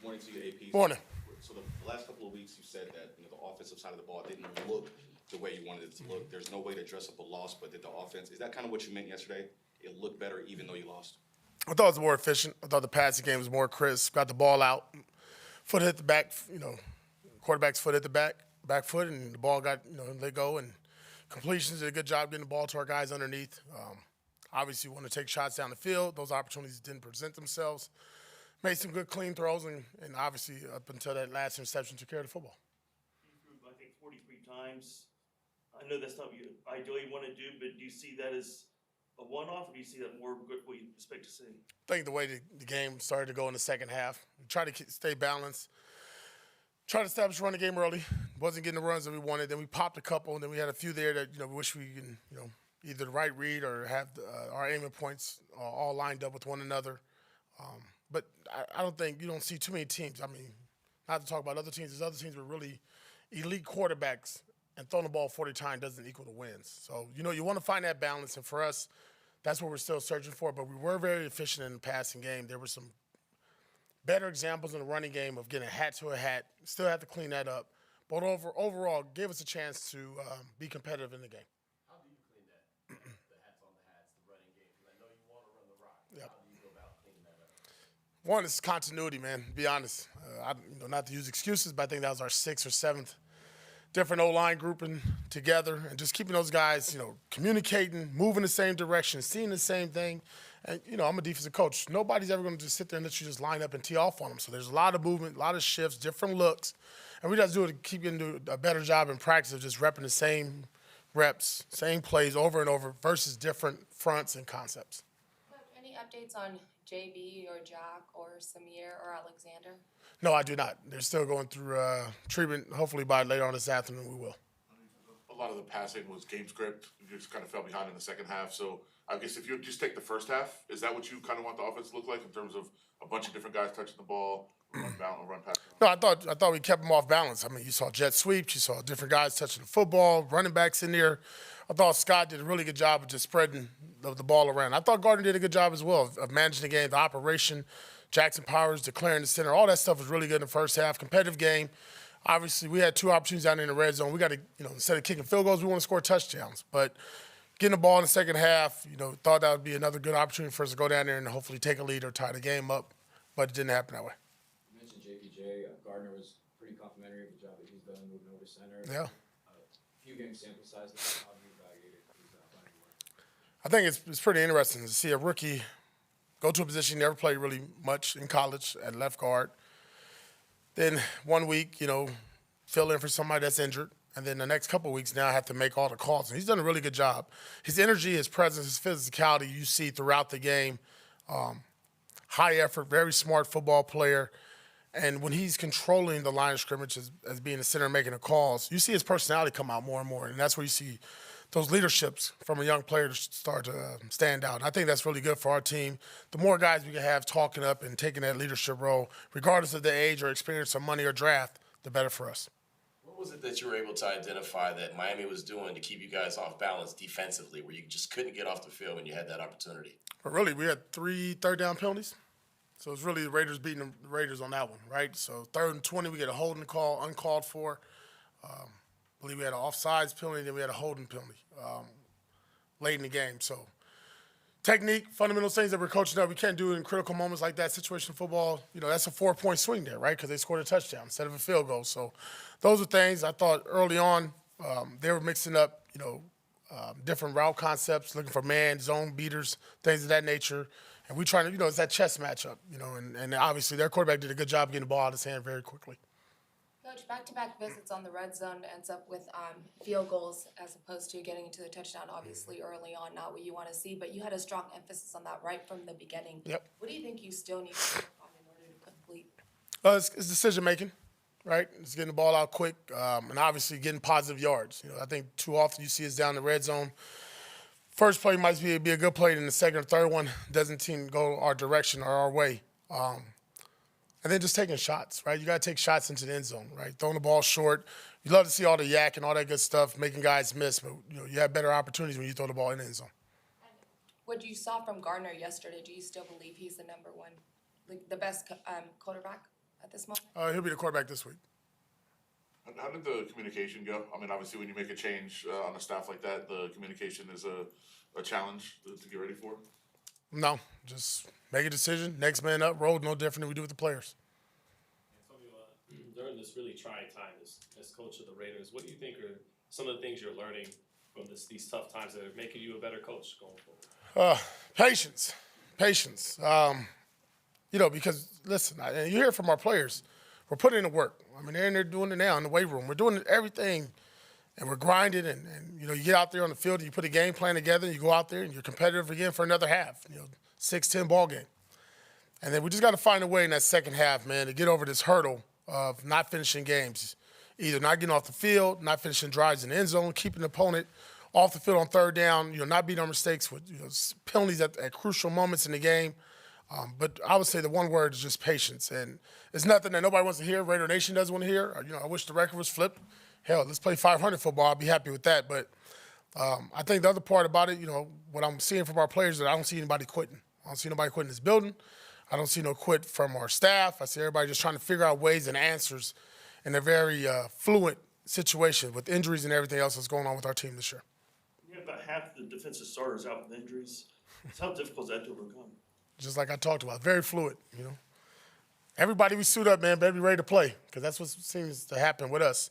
Morning to you, AP. Morning. So the last couple of weeks, you said that the offensive side of the ball didn't look the way you wanted it to look. There's no way to dress up a loss, but did the offense? Is that kind of what you meant yesterday? It looked better even though you lost. I thought it was more efficient. I thought the passing game was more crisp. Got the ball out, foot hit the back. Quarterback's foot hit the back foot, and the ball got let go. And completions did a good job getting the ball to our guys underneath. Obviously, want to take shots down the field. Those opportunities didn't present themselves. Made some good clean throws, and obviously up until that last interception, took care of the football. You threw, I think, 43 times. I know that's not what you ideally want to do, but do you see that as a one-off, or do you see that more good what you expect to see? I think the way the game started to go in the second half, we tried to stay balanced, tried to establish run the game early, wasn't getting the runs that we wanted. Then we popped a couple, and then we had a few there that we wish we can either the right read or have our aiming points all lined up with one another. But I don't think you don't see too many teams. I mean, not to talk about other teams. There's other teams with really elite quarterbacks, and throwing the ball 40 times doesn't equal the wins. So you want to find that balance, and for us, that's what we're still searching for. But we were very efficient in the passing game. There were some better examples in the running game of getting a hat to a hat. Still have to clean that up. But overall, gave us a chance to be competitive in the game. How do you clean that? The hats on the hats, the running game, because I know you want to run the rock. Yep. How do you go about cleaning that up? One is continuity, man. To be honest, not to use excuses, but I think that was our sixth or seventh different O-line grouping together, and just keeping those guys, communicating, moving the same direction, seeing the same thing. And I'm a defensive coach. Nobody's ever going to just sit there and let you just line up and tee off on them. So there's a lot of movement, a lot of shifts, different looks, and we just do it to keep getting to a better job in practice of just repping the same reps, same plays over and over versus different fronts and concepts. Coach, any updates on JB or Jack or Samir or Alexander? No, I do not. They're still going through treatment. Hopefully by later on this afternoon we will. A lot of the passing was game script. You just kind of fell behind in the second half. So I guess if you just take the first half, is that what you kind of want the offense to look like in terms of a bunch of different guys touching the ball, run pass? No, I thought we kept them off balance. I mean, you saw jet sweeps, you saw different guys touching the football, running backs in there. I thought Scott did a really good job of just spreading the ball around. I thought Gardner did a good job as well of managing the game, the operation. Jackson Powers declaring the center, all that stuff was really good in the first half. Competitive game. Obviously, we had two opportunities down in the red zone. We got to, instead of kicking field goals, we want to score touchdowns. But getting the ball in the second half, thought that would be another good opportunity for us to go down there and hopefully take a lead or tie the game up. But it didn't happen that way. You mentioned JPJ. Gardner was pretty complimentary of the job that he's done moving over to center. Yeah. Few games sample size now. How do you evaluate his running work? I think it's pretty interesting to see a rookie go to a position he never played really much in college at left guard. Then 1 week, fill in for somebody that's injured. And then the next couple of weeks now I have to make all the calls. And he's done a really good job. His energy, his presence, his physicality you see throughout the game. High effort, very smart football player. And when he's controlling the line of scrimmage as being the center and making the calls, you see his personality come out more and more. And that's where you see those leaderships from a young player to start to stand out. And I think that's really good for our team. The more guys we can have talking up and taking that leadership role, regardless of the age or experience or money or draft, the better for us. What was it that you were able to identify that Miami was doing to keep you guys off balance defensively, where you just couldn't get off the field when you had that opportunity? But really, we had 3 third-down penalties. So it's really the Raiders beating the Raiders on that one, right? So 3rd and 20, we get a holding call, uncalled for. I believe we had an offsides penalty, then we had a holding penalty late in the game. So technique, fundamental things that we're coaching up, we can't do it in critical moments like that. Situational football, that's a 4-point swing there, right? Because they scored a touchdown instead of a field goal. So those are things I thought early on they were mixing up, different route concepts, looking for man, zone beaters, things of that nature. And we trying to, it's that chess matchup, and obviously their quarterback did a good job getting the ball out of his hand very quickly. Coach, back-to-back visits on the red zone ends up with field goals as opposed to getting into the touchdown, obviously, early on, not what you want to see. But you had a strong emphasis on that right from the beginning. Yep. What do you think you still need to work on in order to complete? It's decision-making, right? It's getting the ball out quick and obviously getting positive yards. I think too often you see us down the red zone. First play might be a good play, and the second or third one doesn't seem to go our direction or our way. And then just taking shots, right? You got to take shots into the end zone, right? Throwing the ball short. You love to see all the yak and all that good stuff, making guys miss, but you have better opportunities when you throw the ball in the end zone. What you saw from Gardner yesterday, do you still believe he's the number one, like the best quarterback? at this moment? He'll be the quarterback this week. How did the communication go? I mean, obviously, when you make a change on a staff like that, the communication is a challenge to get ready for. No, just make a decision. Next man up, roll no different than we do with the players. Antonio, during this really trying time as coach of the Raiders, what do you think are some of the things you're learning from these tough times that are making you a better coach going forward? Patience. Because listen, you hear from our players, we're putting in the work. I mean, they're in there doing it now in the weight room. We're doing everything, and we're grinding. And you get out there on the field and you put a game plan together. And you go out there and you're competitive again for another half. 6-10 ball game. And then we just got to find a way in that second half, man, to get over this hurdle of not finishing games, either not getting off the field, not finishing drives in the end zone, keeping the opponent off the field on third down. Not beating our mistakes with penalties at crucial moments in the game. But I would say the one word is just patience. And it's nothing that nobody wants to hear. Raider Nation doesn't want to hear. I wish the record was flipped. Hell, let's play 500 football. I'll be happy with that. But I think the other part about it, what I'm seeing from our players is that I don't see anybody quitting. I don't see nobody quitting this building. I don't see no quit from our staff. I see everybody just trying to figure out ways and answers in a very fluent situation with injuries and everything else that's going on with our team this year. You have about half the defensive starters out with injuries. So how difficult is that to overcome? Just like I talked about, very fluid, Everybody we suit up, man, better be ready to play because that's what seems to happen with us.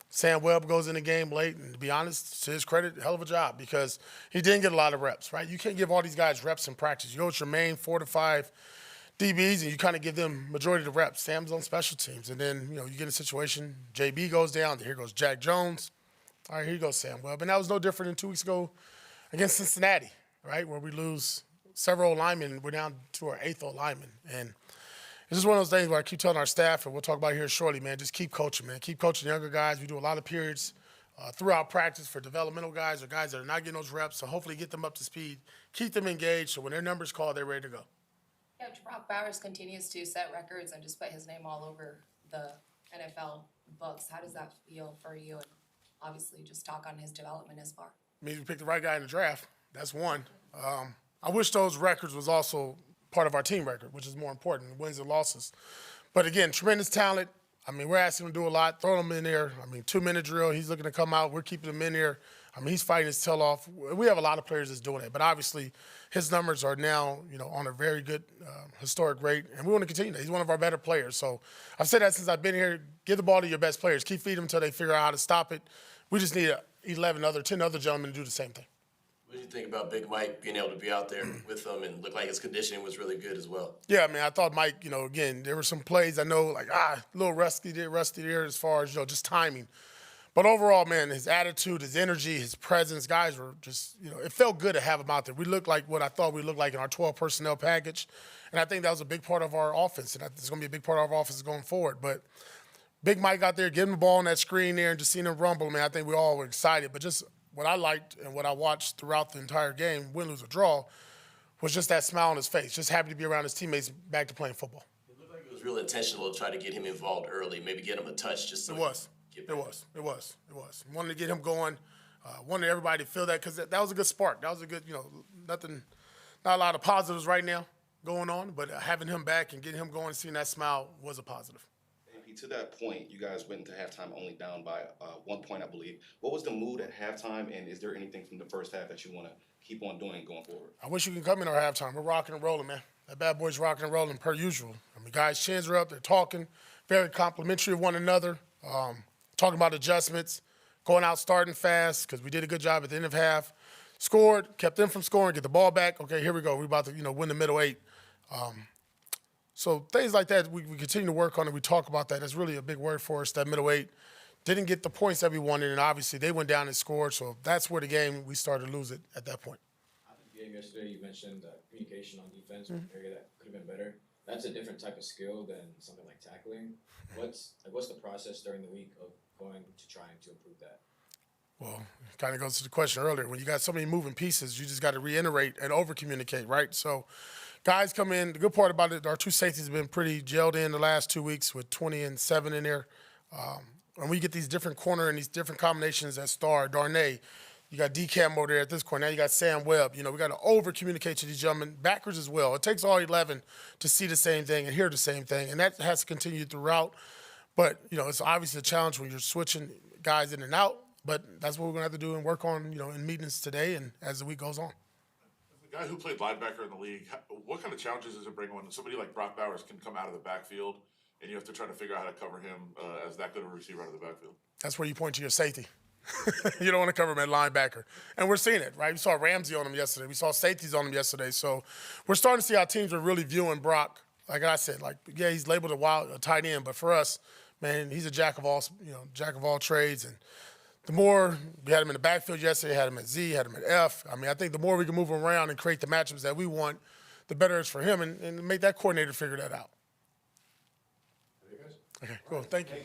Sam Webb goes in the game late, and to be honest, to his credit, hell of a job because he didn't get a lot of reps, right? You can't give all these guys reps in practice. You go with your main 4 to 5 DBs, and you kind of give them majority of the reps. Sam's on special teams, and then, you get in a situation, JB goes down, here goes Jack Jones. All right, here goes Sam Webb. And that was no different than 2 weeks ago against Cincinnati, right, where we lose several linemen. We're down to our 8th lineman. And it's just one of those things where I keep telling our staff, and we'll talk about it here shortly, man, just keep coaching, man. Keep coaching younger guys. We do a lot of periods throughout practice for developmental guys or guys that are not getting those reps. So hopefully get them up to speed, keep them engaged, so when their number's called, they're ready to go. Coach Brock Bowers continues to set records and just put his name all over the NFL books. How does that feel for you? And obviously just talk on his development as far. Means we picked the right guy in the draft. That's one. I wish those records was also part of our team record, which is more important, wins and losses. But again, tremendous talent. I mean, we're asking him to do a lot, throwing him in there. 2-minute drill, he's looking to come out. We're keeping him in there. He's fighting his tail off. We have a lot of players that's doing it, but obviously his numbers are now, on a very good historic rate, and we want to continue that. He's one of our better players. So I've said that since I've been here. Give the ball to your best players. Keep feeding them until they figure out how to stop it. We just need 10 other gentlemen to do the same thing. What do you think about Big Mike being able to be out there with them and look like his conditioning was really good as well? Yeah, I thought Mike, again, there were some plays I know, a little rusty there as far as, just timing. But overall, man, his attitude, his energy, his presence, guys were just, it felt good to have him out there. We looked like what I thought we looked like in our 12 personnel package. And I think that was a big part of our offense. And it's going to be a big part of our offense going forward. But Big Mike out there, getting the ball on that screen there and just seeing him rumble, man, I think we all were excited. But just what I liked and what I watched throughout the entire game, win, lose, or draw, was just that smile on his face, just happy to be around his teammates back to playing football. It looked like it was real intentional to try to get him involved early, maybe get him a touch just so It was. Wanted to get him going. Wanted everybody to feel that because that was a good spark. That was a good, not a lot of positives right now going on, but having him back and getting him going and seeing that smile was a positive. To that point, you guys went into halftime only down by 1 point, I believe. What was the mood at halftime, and is there anything from the first half that you want to keep on doing going forward? I wish you could come in our halftime. We're rocking and rolling, man. That bad boy's rocking and rolling per usual. Guys' chins are up. They're talking, very complimentary of one another, talking about adjustments, going out starting fast because we did a good job at the end of half. Scored, kept them from scoring, get the ball back. Okay, here we go. We're about to, win the middle 8. So things like that, we continue to work on it. We talk about that. That's really a big word for us, that middle 8. Didn't get the points that we wanted, and obviously they went down and scored. So that's where the game, we started to lose it at that point. After the game yesterday, you mentioned communication on defense, an area that could have been better. That's a different type of skill than something like tackling. What's the process during the week of going to trying to improve that? Well, it kind of goes to the question earlier. When you got so many moving pieces, you just got to reiterate and over-communicate, right? So guys come in. The good part about it, our 2 safeties have been pretty gelled in the last 2 weeks with 20 and 7 in there. And we get these different corner and these different combinations that star. Darnay, You got DCam over there at this corner. Now you got Sam Webb. You know, we got to over-communicate to these gentlemen, backers as well. It takes all 11 to see the same thing and hear the same thing, and that has to continue throughout. But, you know, it's obviously a challenge when you're switching guys in and out, but that's what we're going to have to do and work on, you know, in meetings today and as the week goes on. The guy who played linebacker in the league, what kind of challenges does it bring when somebody like Brock Bowers can come out of the backfield and you have to try to figure out how to cover him as that good of a receiver out of the backfield? That's where you point to your safety. You don't want to cover him at linebacker. And we're seeing it, right? We saw Ramsey on him yesterday. We saw safeties on him yesterday. So we're starting to see how teams are really viewing Brock. Like I said, like, yeah, he's labeled a tight end, but for us, man, he's a jack of all trades. And the more we had him in the backfield yesterday, had him at Z, had him at F. I mean, I think the more we can move him around and create the matchups that we want, the better it's for him and make that coordinator figure that out. Okay, cool. Thank you.